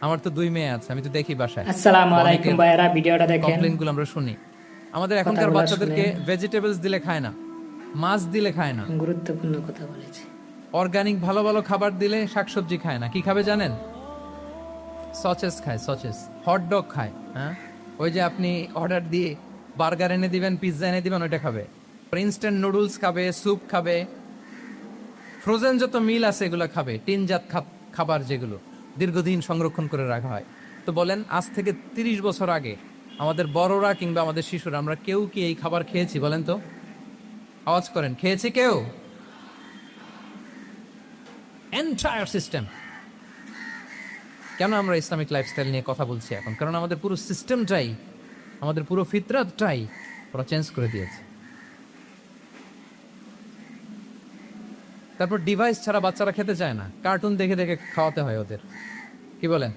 আমার তো 2 মেয়ে আছে, আমি তো দেখি বাসায় আসসালামু আলাইকুম ভাইয়ারা, ভিডিওটা দেখেন। কমপ্লেইনগুলো আমরা শুনি। আমাদের এখনকার কথাগুলো বাচ্চাদেরকে শুনেন। ভেজিটেবলস দিলে খায় না, মাছ দিলে খায় না, গুরুত্বপূর্ণ কথা বলেছে। অর্গানিক ভালো ভালো খাবার দিলে শাকসবজি খায় না। কি খাবে জানেন? সচেস খায়, সচেস, হটডগ খায়। হ্যাঁ, ওই যে আপনি অর্ডার দিয়ে বার্গার এনে দিবেন, পিৎজা এনে দিবেন, ওইটা খাবে। ইনস্ট্যান্ট নুডলস খাবে, স্যুপ খাবে, ফ্রোজেন যত মিল আছে এগুলো খাবে, টিনজাত খাবার যেগুলো দীর্ঘদিন সংরক্ষণ করে রাখা হয়। তো বলেন, আজ থেকে 30 বছর আগে আমাদের বড়রা কিংবা আমাদের শিশুরা, আমরা কেউ কি এই খাবার খেয়েছি? বলেন তো, আওয়াজ করেন, খেয়েছি কেউ? Entire system. কেন আমরা ইসলামিক লাইফস্টাইল নিয়ে কথা বলছি এখন? কারণ আমাদের পুরো সিস্টেমটাই, আমাদের পুরো ফিতরাতটাই ওরা চেঞ্জ করে দিয়েছে। তারপর ডিভাইস ছাড়া বাচ্চারা খেতে চায় না, কার্টুন দেখে দেখে খাওয়াতে হয় ওদের। কি বলেন?